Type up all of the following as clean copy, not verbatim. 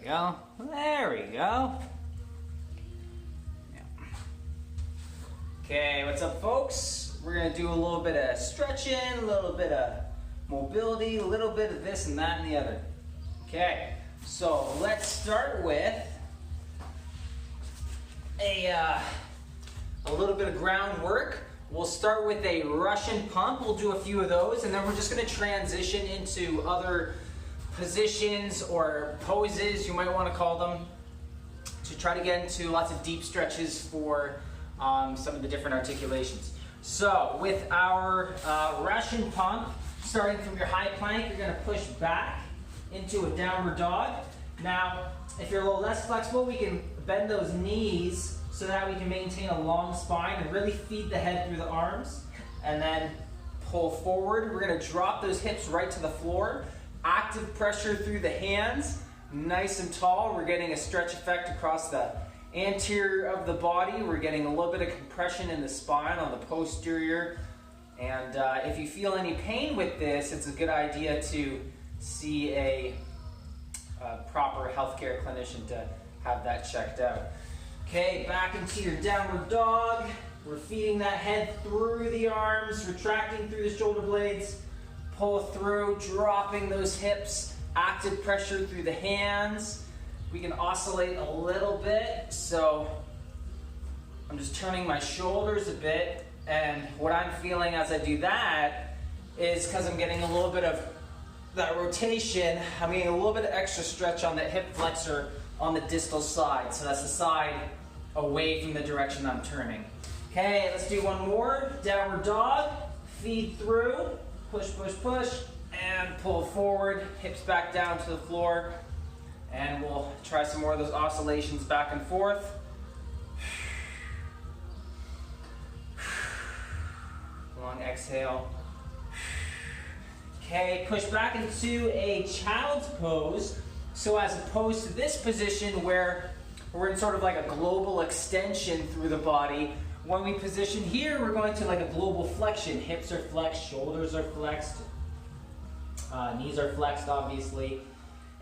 go. There we go. Yeah. Okay, what's up, folks? We're gonna do a little bit of stretching, a little bit of mobility, a little bit of this and that and the other. Okay, so let's start with a little bit of groundwork. We'll start with a Russian pump. We'll do a few of those, and then we're just going to transition into other positions or poses, you might want to call them, to try to get into lots of deep stretches for some of the different articulations. So with our Russian pump, starting from your high plank, you're going to push back into a downward dog. Now, if you're a little less flexible, we can bend those knees so that we can maintain a long spine and really feed the head through the arms, and then pull forward. We're gonna drop those hips right to the floor. Active pressure through the hands, nice and tall. We're getting a stretch effect across the anterior of the body. We're getting a little bit of compression in the spine on the posterior. And if you feel any pain with this, it's a good idea to see a proper healthcare clinician to have that checked out. Okay, back into your downward dog. We're feeding that head through the arms, retracting through the shoulder blades. Pull through, dropping those hips. Active pressure through the hands. We can oscillate a little bit. So I'm just turning my shoulders a bit. And what I'm feeling as I do that is, because I'm getting a little bit of that rotation, I'm getting a little bit of extra stretch on the hip flexor on the distal side. So that's the side away from the direction I'm turning. Okay, let's do one more. Downward dog, feed through, push, push, push, and pull forward, hips back down to the floor. And we'll try some more of those oscillations back and forth. Long exhale. Okay, push back into a child's pose. So as opposed to this position where we're in sort of like a global extension through the body, when we position here, we're going to like a global flexion. Hips are flexed, shoulders are flexed, knees are flexed, obviously.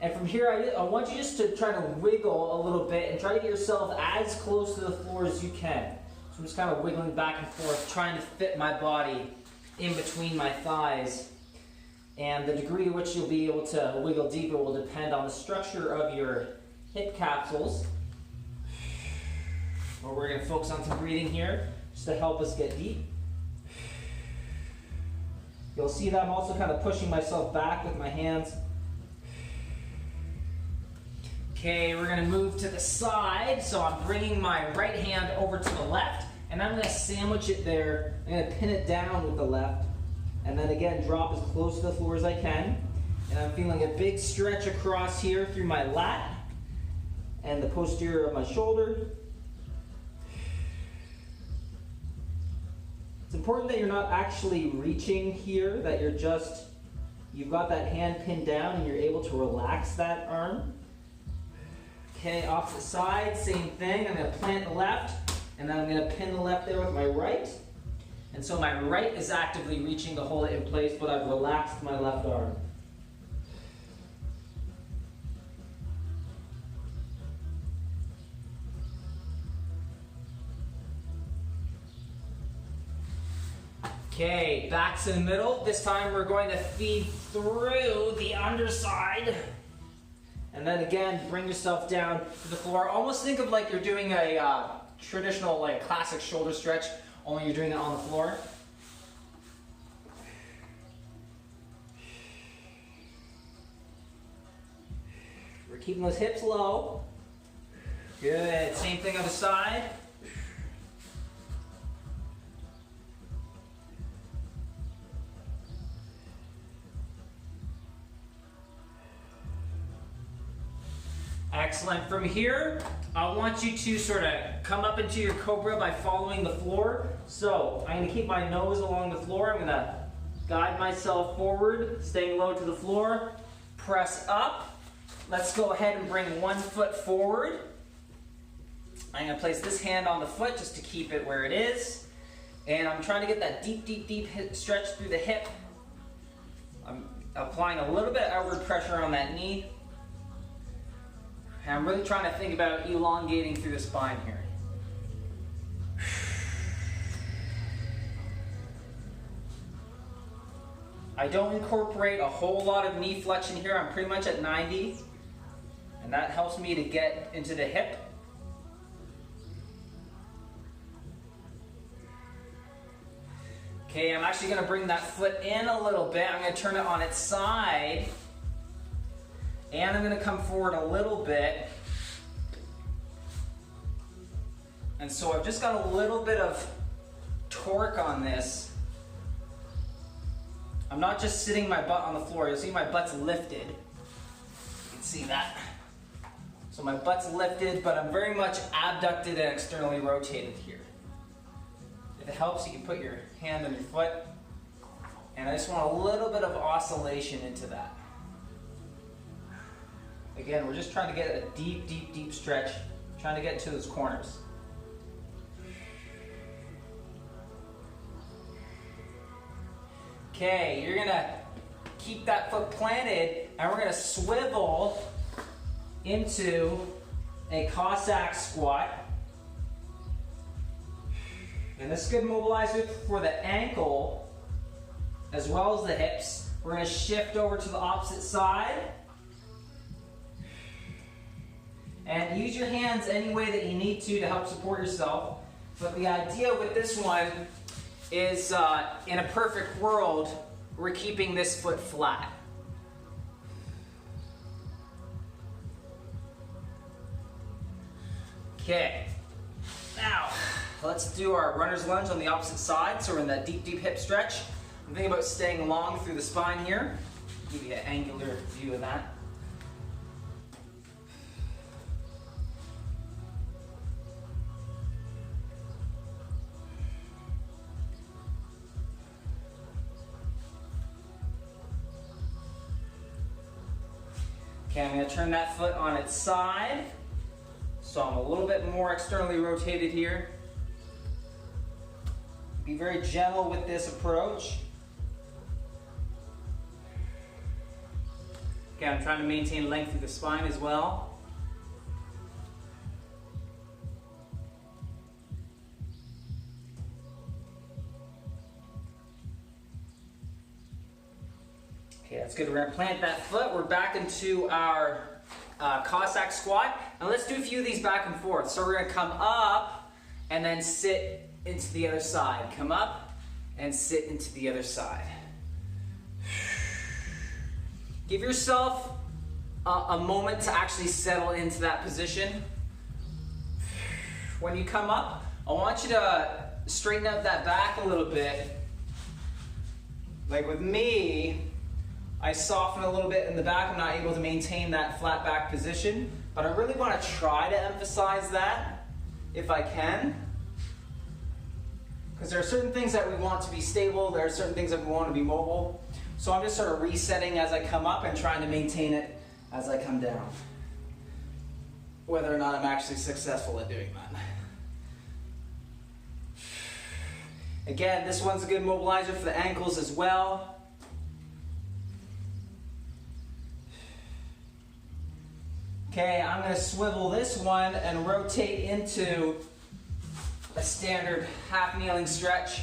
And from here, I want you just to try to wiggle a little bit and try to get yourself as close to the floor as you can. So I'm just kind of wiggling back and forth, trying to fit my body in between my thighs. And the degree to which you'll be able to wiggle deeper will depend on the structure of your hip capsules. But we're going to focus on some breathing here just to help us get deep. You'll see that I'm also kind of pushing myself back with my hands. Okay, we're going to move to the side. So I'm bringing my right hand over to the left, and I'm going to sandwich it there. I'm going to pin it down with the left. And then again, drop as close to the floor as I can. And I'm feeling a big stretch across here through my lat and the posterior of my shoulder. It's important that you're not actually reaching here, that you've got that hand pinned down and you're able to relax that arm. Okay, off the side, same thing. I'm going to plant the left, and then I'm going to pin the left there with my right. And so my right is actively reaching to hold it in place, but I've relaxed my left arm. Okay, back to the middle. This time we're going to feed through the underside. And then again, bring yourself down to the floor. Almost think of like you're doing a traditional, like classic shoulder stretch, only you're doing it on the floor. We're keeping those hips low. Good. Same thing on the side. Excellent. From here, I want you to sort of come up into your Cobra by following the floor. So I'm going to keep my nose along the floor. I'm going to guide myself forward, staying low to the floor. Press up. Let's go ahead and bring one foot forward. I'm going to place this hand on the foot just to keep it where it is. And I'm trying to get that deep, deep, deep stretch through the hip. I'm applying a little bit of outward pressure on that knee. And I'm really trying to think about elongating through the spine here. I don't incorporate a whole lot of knee flexion here. I'm pretty much at 90, and that helps me to get into the hip. Okay, I'm actually going to bring that foot in a little bit. I'm going to turn it on its side, and I'm going to come forward a little bit. And so I've just got a little bit of torque on this. I'm not just sitting my butt on the floor. You'll see my butt's lifted. You can see that. So my butt's lifted, but I'm very much abducted and externally rotated here. If it helps, you can put your hand on your foot. And I just want a little bit of oscillation into that. Again, we're just trying to get a deep, deep, deep stretch, trying to get into those corners. Okay, you're gonna keep that foot planted, and we're gonna swivel into a Cossack squat. And this is a good mobilizer for the ankle as well as the hips. We're gonna shift over to the opposite side. And use your hands any way that you need to help support yourself. But the idea with this one is in a perfect world, we're keeping this foot flat. Okay, now let's do our runner's lunge on the opposite side. So we're in that deep, deep hip stretch. I'm thinking about staying long through the spine here. Give you an angular view of that. Okay, I'm going to turn that foot on its side, so I'm a little bit more externally rotated here. Be very gentle with this approach. Okay, I'm trying to maintain length through the spine as well. Okay, that's good. We're going to plant that foot. We're back into our Cossack squat. And let's do a few of these back and forth. So we're going to come up and then sit into the other side. Come up and sit into the other side. Give yourself a moment to actually settle into that position. When you come up, I want you to straighten out that back a little bit. Like with me, I soften a little bit in the back. I'm not able to maintain that flat back position, but I really want to try to emphasize that if I can. Because there are certain things that we want to be stable, there are certain things that we want to be mobile. So I'm just sort of resetting as I come up and trying to maintain it as I come down. Whether or not I'm actually successful at doing that. Again, this one's a good mobilizer for the ankles as well. Okay, I'm going to swivel this one and rotate into a standard half kneeling stretch.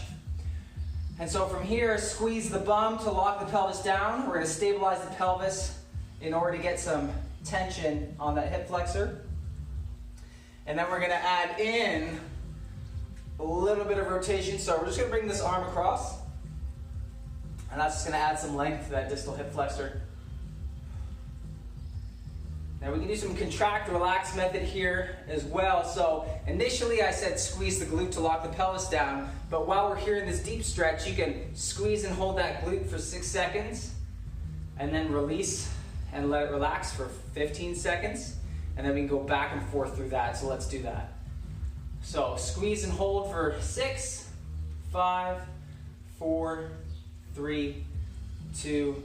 And so from here, squeeze the bum to lock the pelvis down. We're going to stabilize the pelvis in order to get some tension on that hip flexor. And then we're going to add in a little bit of rotation. So we're just going to bring this arm across. And that's just going to add some length to that distal hip flexor. Now we can do some contract relax method here as well. So initially I said squeeze the glute to lock the pelvis down, but while we're here in this deep stretch, you can squeeze and hold that glute for 6 seconds and then release and let it relax for 15 seconds. And then we can go back and forth through that. So let's do that. So squeeze and hold for 6, 5, 4, 3, 2,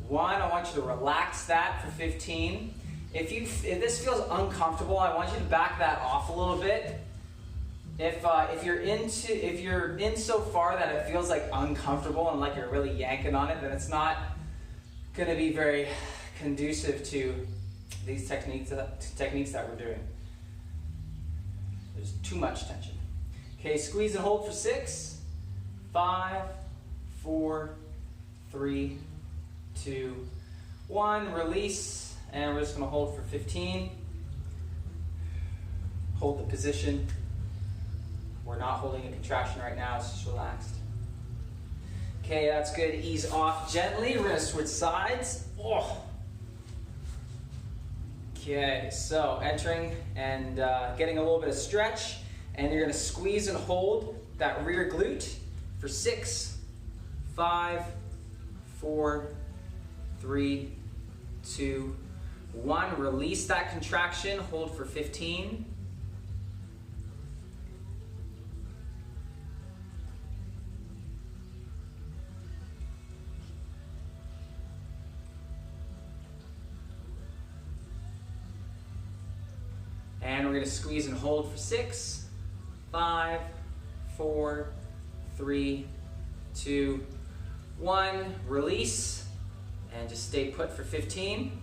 1. I want you to relax that for 15. If this feels uncomfortable, I want you to back that off a little bit. If you're in so far that it feels like uncomfortable and like you're really yanking on it, then it's not going to be very conducive to these techniques that we're doing. There's too much tension. Okay, squeeze and hold for 6, 5, 4, 3, 2, 1. Release, and we're just going to hold for 15. Hold the position. We're not holding a contraction right now, it's just relaxed. Okay, that's good. Ease off gently. We're going to switch sides. Oh. Okay, so entering and getting a little bit of stretch, and you're going to squeeze and hold that rear glute for 6, 5, 4, 3, 2, 1. Release that contraction. Hold for 15. And we're going to squeeze and hold for 6, 5, 4, 3, 2, 1. Release, and just stay put for 15.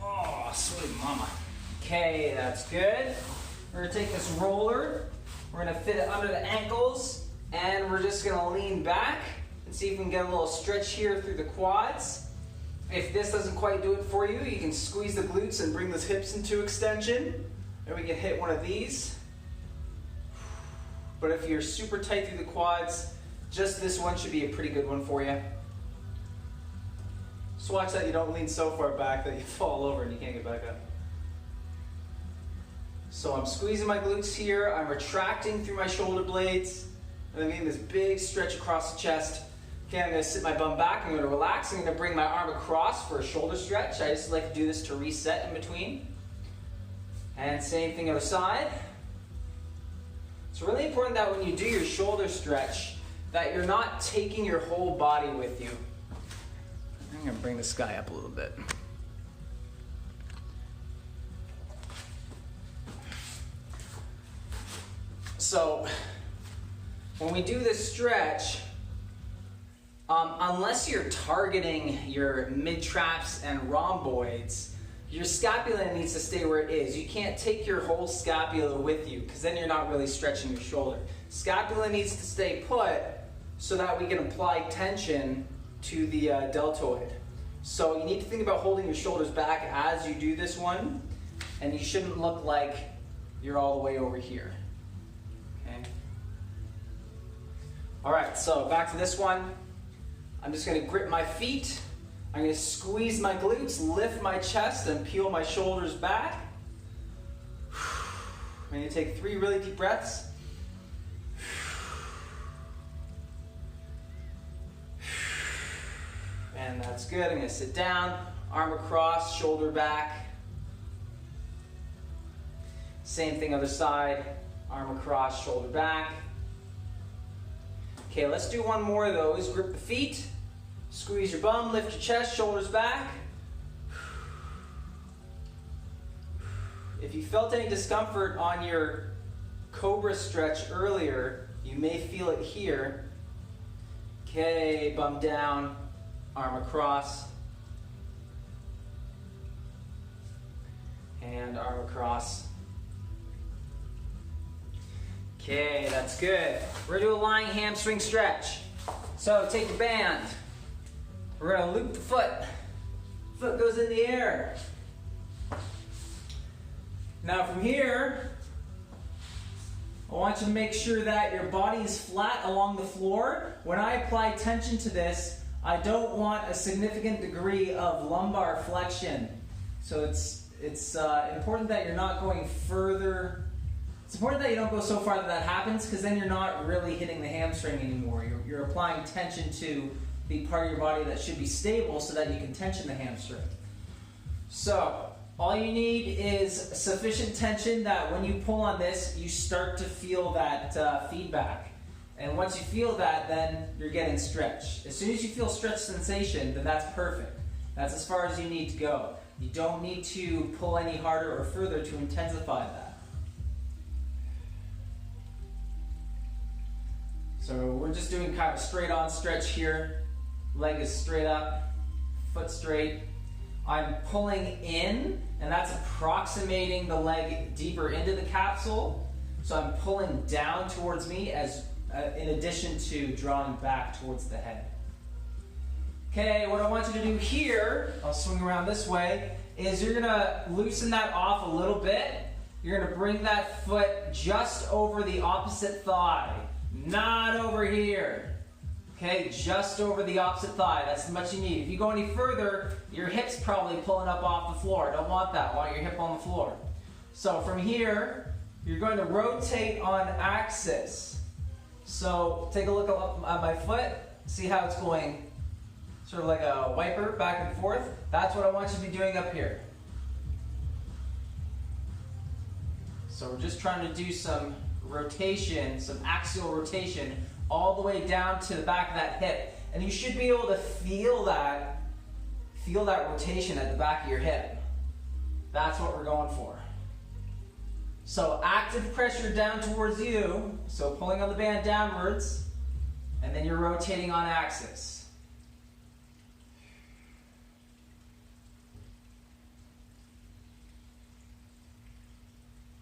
Oh, sweet mama. Okay, that's good. We're going to take this roller, we're going to fit it under the ankles, and we're just going to lean back and see if we can get a little stretch here through the quads. If this doesn't quite do it for you, you can squeeze the glutes and bring those hips into extension, and we can hit one of these. But if you're super tight through the quads, just this one should be a pretty good one for you. Just watch that you don't lean so far back that you fall over and you can't get back up. So I'm squeezing my glutes here, I'm retracting through my shoulder blades, and I'm getting this big stretch across the chest. Okay, I'm going to sit my bum back, I'm going to relax, I'm going to bring my arm across for a shoulder stretch. I just like to do this to reset in between. And same thing other side. It's really important that when you do your shoulder stretch, that you're not taking your whole body with you. I'm going to bring this guy up a little bit. So, when we do this stretch, unless you're targeting your mid-traps and rhomboids, your scapula needs to stay where it is. You can't take your whole scapula with you, because then you're not really stretching your shoulder. Scapula needs to stay put so that we can apply tension to the deltoid. So you need to think about holding your shoulders back as you do this one, and you shouldn't look like you're all the way over here. All right, so back to this one. I'm just going to grip my feet. I'm going to squeeze my glutes, lift my chest, and peel my shoulders back. I'm going to take 3 really deep breaths. And that's good. I'm going to sit down, arm across, shoulder back. Same thing other side, arm across, shoulder back. Okay, let's do one more of those. Grip the feet, squeeze your bum, lift your chest, shoulders back. If you felt any discomfort on your Cobra stretch earlier, you may feel it here. Okay, bum down, arm across, and arm across. Okay, that's good. We're going to do a lying hamstring stretch. So take your band. We're going to loop the foot. Foot goes in the air. Now from here, I want you to make sure that your body is flat along the floor. When I apply tension to this, I don't want a significant degree of lumbar flexion. So it's important that you're not going further. It's important that you don't go so far that that happens, because then you're not really hitting the hamstring anymore. You're applying tension to the part of your body that should be stable so that you can tension the hamstring. So all you need is sufficient tension that when you pull on this, you start to feel that feedback. And once you feel that, then you're getting stretch. As soon as you feel stretch sensation, then that's perfect. That's as far as you need to go. You don't need to pull any harder or further to intensify that. So we're just doing kind of straight on stretch here. Leg is straight up, foot straight. I'm pulling in, and that's approximating the leg deeper into the capsule. So I'm pulling down towards me as in addition to drawing back towards the head. Okay, what I want you to do here, I'll swing around this way, is you're gonna loosen that off a little bit. You're gonna bring that foot just over the opposite thigh, not over here. Okay, just over the opposite thigh, that's as much you need. If you go any further, your hip's probably pulling up off the floor. Don't want that, want your hip on the floor. So from here, you're going to rotate on axis. So take a look at my foot, see how it's going sort of like a wiper back and forth. That's what I want you to be doing up here. So we're just trying to do some rotation, some axial rotation all the way down to the back of that hip. And you should be able to feel that rotation at the back of your hip. That's what we're going for. So active pressure down towards you, so pulling on the band downwards, and then you're rotating on axis.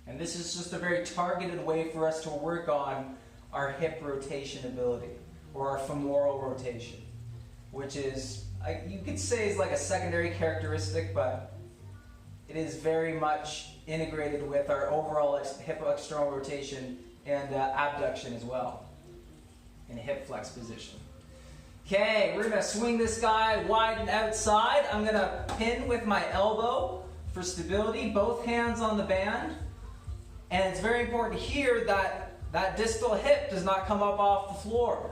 And this is just a very targeted way for us to work on our hip rotation ability, or our femoral rotation, which is, you could say is like a secondary characteristic, but it is very much integrated with our overall hip external rotation and abduction as well, in a hip flex position. Okay, we're gonna swing this guy wide and outside. I'm gonna pin with my elbow for stability, both hands on the band. And it's very important here that that distal hip does not come up off the floor.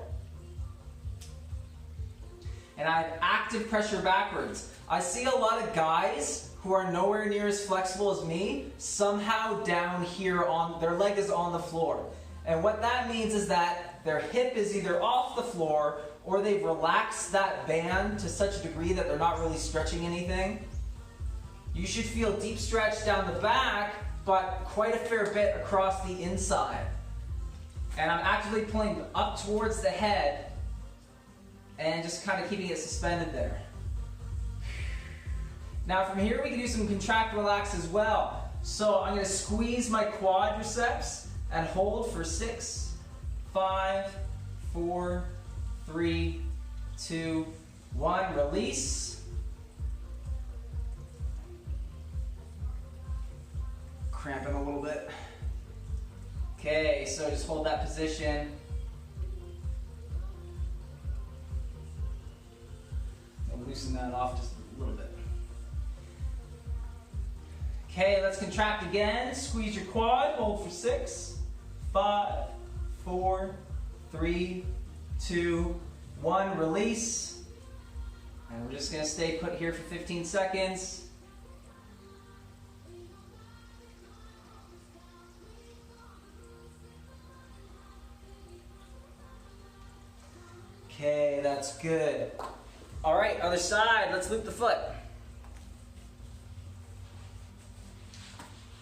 And I have active pressure backwards. I see a lot of guys who are nowhere near as flexible as me, somehow down here on, their leg is on the floor. And what that means is that their hip is either off the floor or they've relaxed that band to such a degree that they're not really stretching anything. You should feel deep stretch down the back, but quite a fair bit across the inside. And I'm actively pulling up towards the head and just kind of keeping it suspended there. Now from here we can do some contract relax as well. So I'm going to squeeze my quadriceps and hold for 6, 5, 4, 3, 2, 1. Release. Cramping a little bit. Okay, so just hold that position. I'll loosen that off just a little bit. Okay, let's contract again. Squeeze your quad, hold for 6, 5, 4, 3, 2, 1. Release. And we're just going to stay put here for 15 seconds. Okay, that's good. All right, other side, let's loop the foot.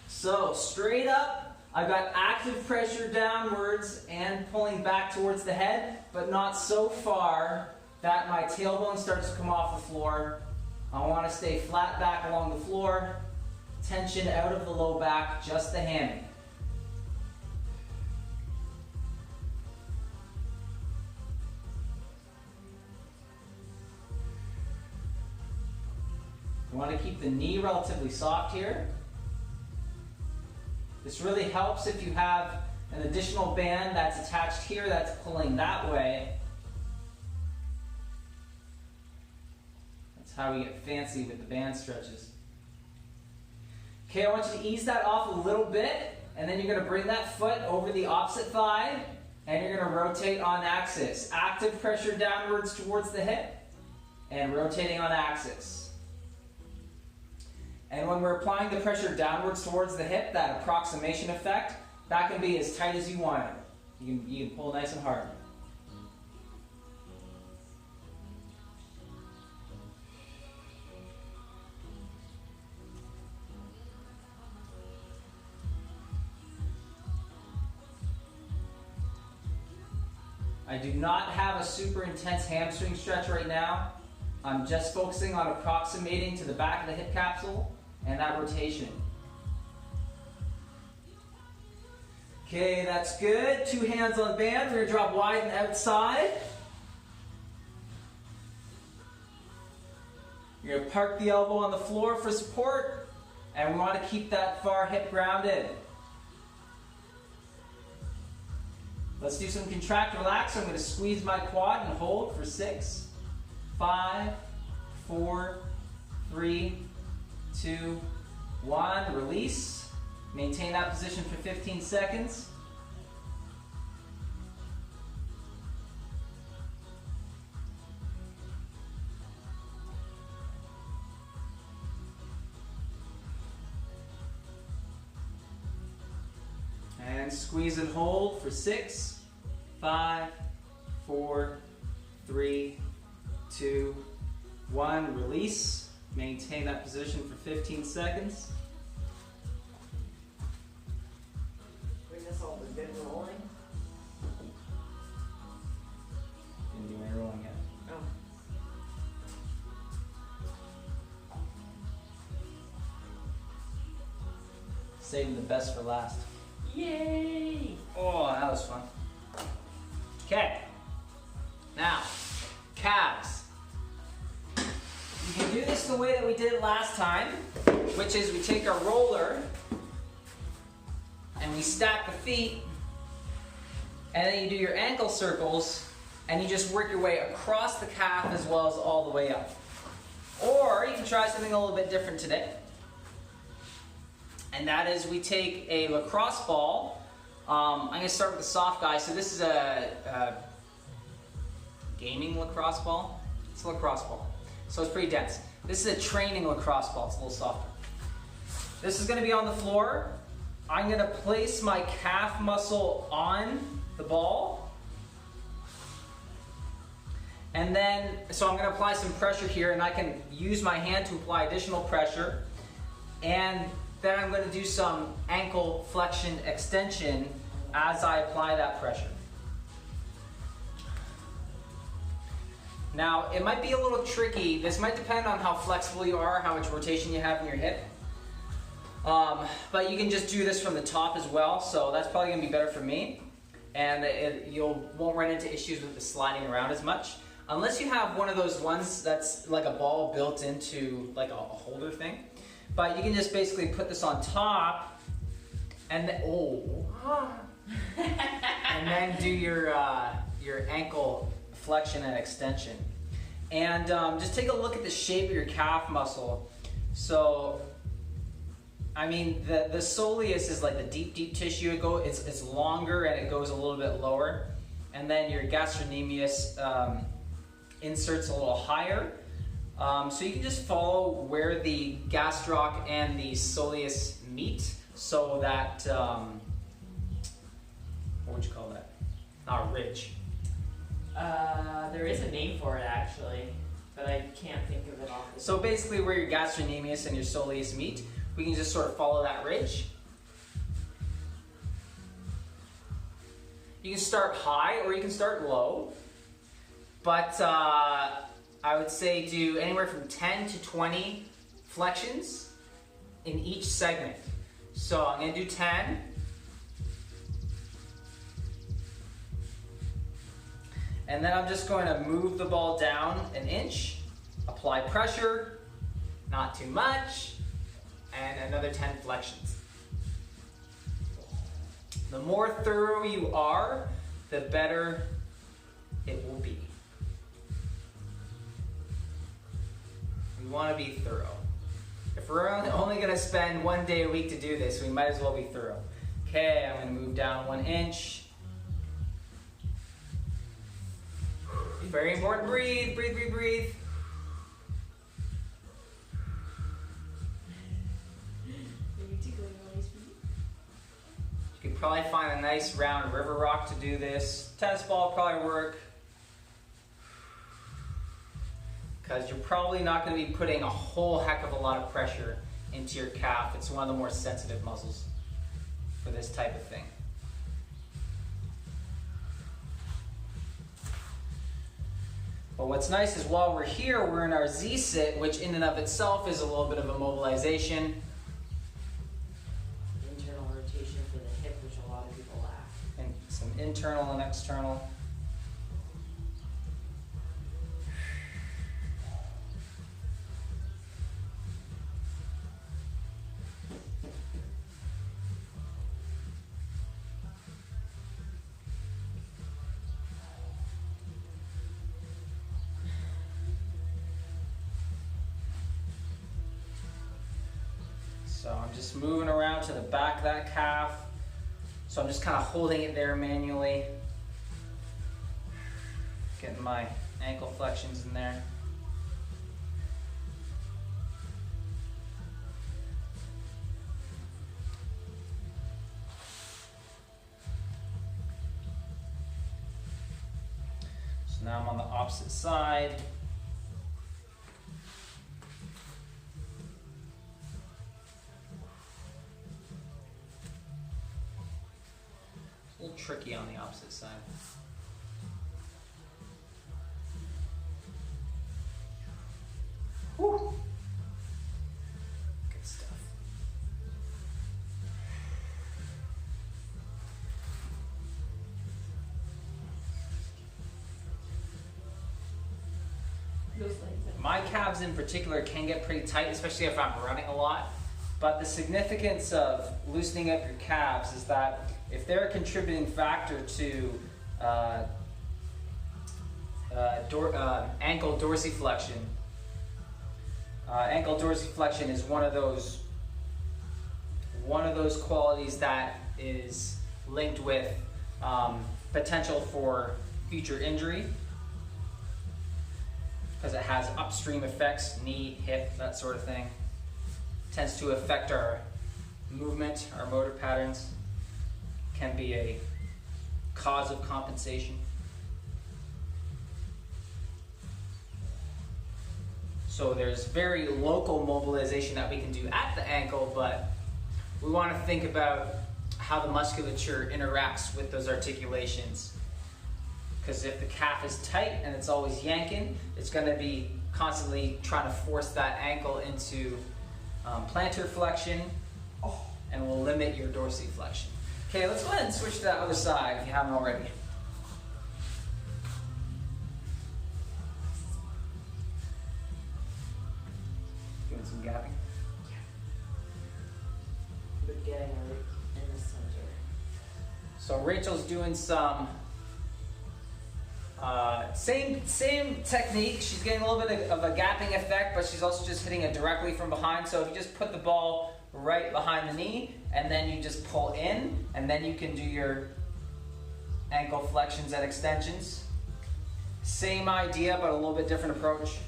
So, straight up, I've got active pressure downwards and pulling back towards the head, but not so far that my tailbone starts to come off the floor. I want to stay flat back along the floor, tension out of the low back, just the hammy. You want to keep the knee relatively soft here. This really helps if you have an additional band that's attached here that's pulling that way. That's how we get fancy with the band stretches. Okay, I want you to ease that off a little bit, and then you're going to bring that foot over the opposite thigh, and you're going to rotate on axis. Active pressure downwards towards the hip, and rotating on axis. And when we're applying the pressure downwards towards the hip, that approximation effect, that can be as tight as you want it. You can pull nice and hard. I do not have a super intense hamstring stretch right now. I'm just focusing on approximating to the back of the hip capsule and that rotation. Okay, that's good. 2 hands on the band. We're going to drop wide and outside. You're going to park the elbow on the floor for support, and we want to keep that far hip grounded. Let's do some contract relax. I'm going to squeeze my quad and hold for 6, 5, 4, 3, 2, 1. Release. Maintain that position for 15 seconds. And squeeze and hold for 6, 5, 4, 3, 2, 1. Release. Maintain that position for 15 seconds. All the bit rolling. Didn't do any rolling yet. Oh. Saving the best for last. Yay! Oh, that was fun. Okay. Now, calves. You can do this the way that we did it last time, which is we take our roller and we stack the feet, and then you do your ankle circles, and you just work your way across the calf as well as all the way up. Or you can try something a little bit different today. And that is we take a lacrosse ball. I'm going to start with the soft guy. So this is a gaming lacrosse ball. It's a lacrosse ball. So it's pretty dense. This is a training lacrosse ball. It's a little softer. This is going to be on the floor. I'm going to place my calf muscle on the ball. And then, so I'm going to apply some pressure here, and I can use my hand to apply additional pressure. And then I'm going to do some ankle flexion extension as I apply that pressure. Now, it might be a little tricky. This might depend on how flexible you are, how much rotation you have in your hip. But you can just do this from the top as well, so that's probably going to be better for me. And you won't run into issues with the sliding around as much. Unless you have one of those ones that's like a ball built into like a holder thing. But you can just basically put this on top and then, and then do your ankle flexion and extension. And just take a look at the shape of your calf muscle. So, I mean, the soleus is like the deep tissue. It's longer and it goes a little bit lower. And then your gastrocnemius inserts a little higher. So you can just follow where the gastroc and the soleus meet, so that, what would you call that? Not a ridge. There is a name for it actually, but I can't think of it off the top. So basically where your gastrocnemius and your soleus meet, we can just sort of follow that ridge. You can start high or you can start low, but I would say do anywhere from 10 to 20 flexions in each segment. So I'm going to do 10. And then I'm just going to move the ball down an inch, apply pressure, not too much, and another 10 flexions. The more thorough you are, the better it will be. We want to be thorough. If we're only going to spend 1 day a week to do this, we might as well be thorough. Okay, I'm going to move down 1 inch. Very important, breathe, breathe, breathe, breathe. You could probably find a nice round river rock to do this. Tennis ball would probably work. Because you're probably not going to be putting a whole heck of a lot of pressure into your calf. It's one of the more sensitive muscles for this type of thing. But what's nice is while we're here, we're in our Z sit, which in and of itself is a little bit of a mobilization. Internal rotation for the hip, which a lot of people lack. And some internal and external. So I'm just moving around to the back of that calf. So I'm just kind of holding it there manually. Getting my ankle flexions in there. So now I'm on the opposite side. A little tricky on the opposite side. Whew. Good stuff. Those legs. My calves in particular can get pretty tight, especially if I'm running a lot. But the significance of loosening up your calves is that if they're a contributing factor to ankle dorsiflexion, ankle dorsiflexion is one of those qualities that is linked with potential for future injury because it has upstream effects, knee, hip, that sort of thing. Tends to affect our movement, our motor patterns. Can be a cause of compensation. So there's very local mobilization that we can do at the ankle, but we want to think about how the musculature interacts with those articulations. Because if the calf is tight and it's always yanking, it's going to be constantly trying to force that ankle into plantar flexion, and will limit your dorsiflexion. Okay, let's go ahead and switch to that other side if you haven't already. Doing some gapping. But getting it in the center. So Rachel's doing some same technique. She's getting a little bit of a gapping effect, but she's also just hitting it directly from behind. So if you just put the ball right behind the knee, and then you just pull in, and then you can do your ankle flexions and extensions. Same idea, but a little bit different approach.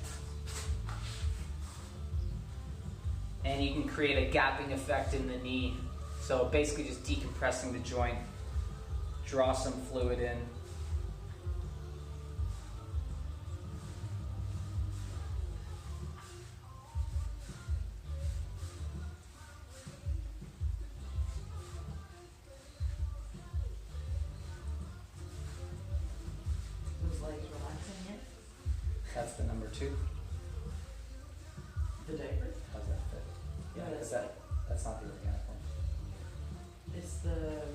And you can create a gapping effect in the knee. So basically just decompressing the joint. Draw some fluid in. That's the number 2. The diaper? How's that fit? Yeah, that's not the organic one. It's the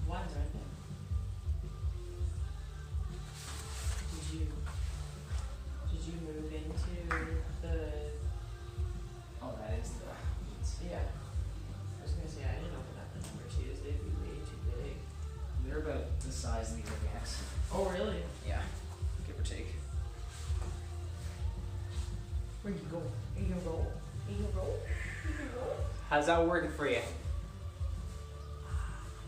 ones, aren't they? Did you move into the? Oh, that is the. Yeah. I was gonna say I didn't open up the number 2s. They'd be way too big. They're about the size of the organics. Oh really? Yeah, give or take. Where you go? Are you gonna roll? Are you gonna roll? Are you gonna roll? How's that working for you?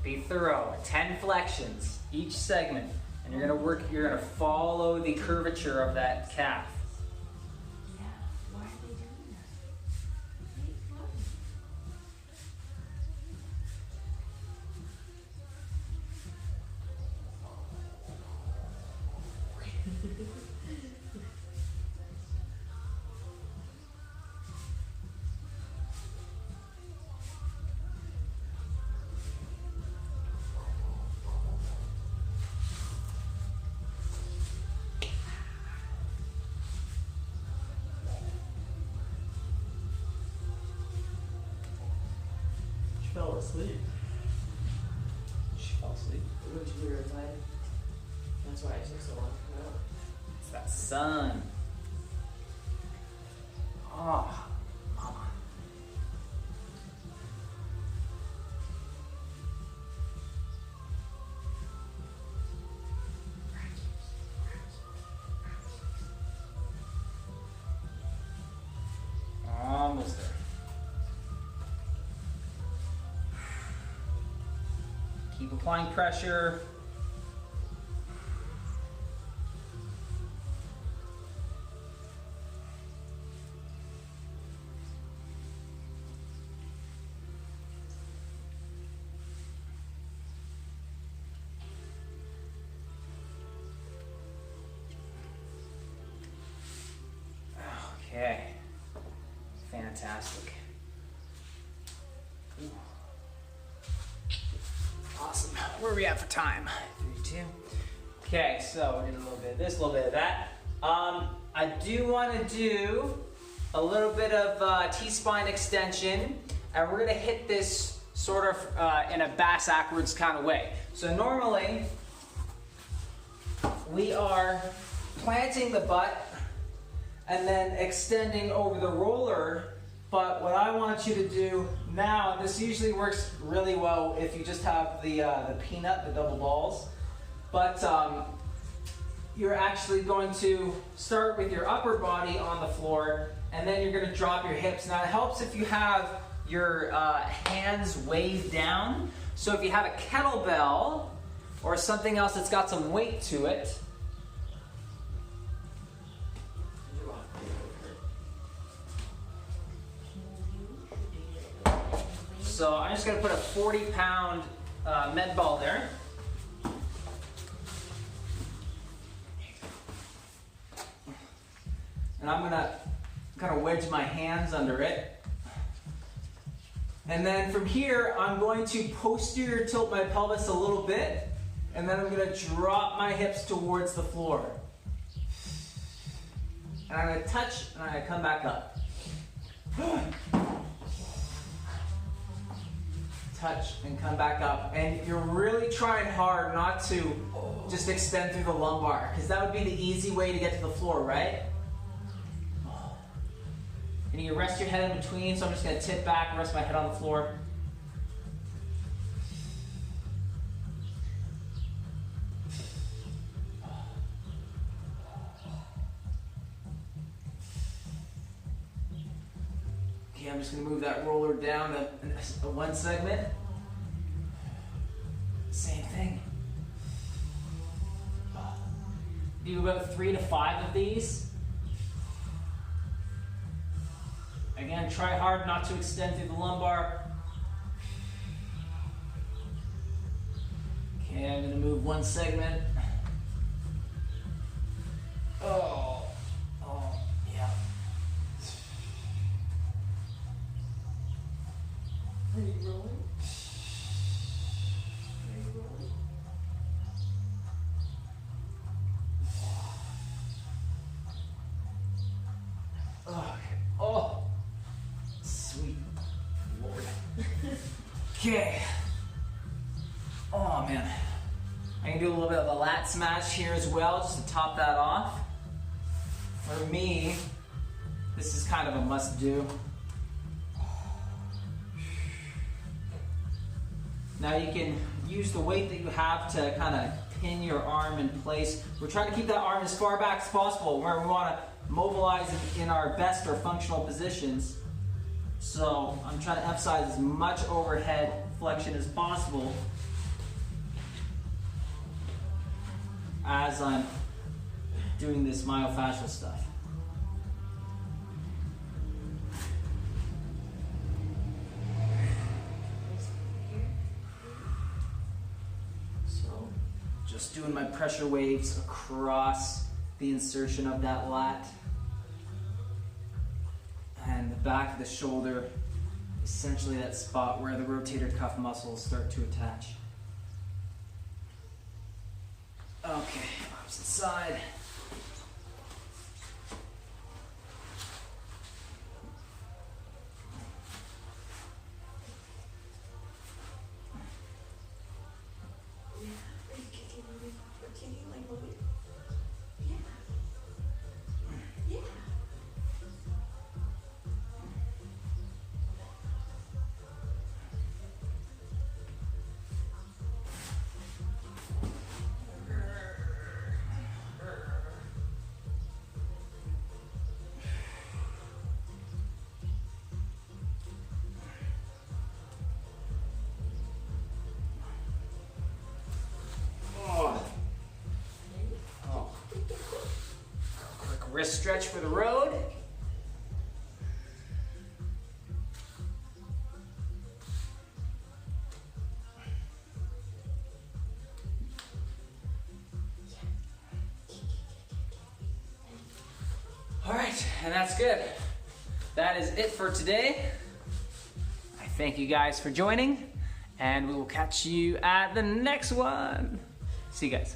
Be thorough. 10 flexions each segment, and you're gonna follow the curvature of that calf. Yeah. Why are they doing that? asleep. She fell asleep. Would you hear her play? That's why it took so long to come out. It's that sun. Oh, mama. Almost there. Keep applying pressure. Okay, fantastic. Ooh. Awesome. Where are we at for time? 3, 2. Okay, so we're doing a little bit of this, a little bit of that. I do want to do a little bit of T-spine extension, and we're going to hit this sort of in a bass-backwards kind of way. So normally, we are planting the butt and then extending over the roller, but what I want you to do now, this usually works really well if you just have the peanut, the double balls, but you're actually going to start with your upper body on the floor, and then you're going to drop your hips. Now it helps if you have your hands waved down, so if you have a kettlebell or something else that's got some weight to it, so I'm just going to put a 40-pound med ball there. And I'm going to kind of wedge my hands under it. And then from here, I'm going to posterior tilt my pelvis a little bit. And then I'm going to drop my hips towards the floor. And I'm going to touch, and I'm going to come back up. Touch and come back up, and you're really trying hard not to just extend through the lumbar, because that would be the easy way to get to the floor, right? And you rest your head in between, so I'm just going to tip back and rest my head on the floor. Okay, I'm just going to move that roller down to one segment. Same thing. Do about 3 to 5 of these. Again, try hard not to extend through the lumbar. Okay, I'm going to move one segment. Oh, yeah. Are you rolling? Oh, sweet Lord. Okay. Oh man. I can do a little bit of a lat smash here as well, just to top that off. For me, this is kind of a must do. Now you can use the weight that you have to kind of pin your arm in place. We're trying to keep that arm as far back as possible, where we want to mobilize in our best or functional positions. So I'm trying to emphasize as much overhead flexion as possible as I'm doing this myofascial stuff. So just doing my pressure waves across the insertion of that lat and the back of the shoulder, essentially that spot where the rotator cuff muscles start to attach. Okay, opposite side. Wrist stretch for the road. All right, and that's good. That is it for today. I thank you guys for joining, and we will catch you at the next one. See you guys.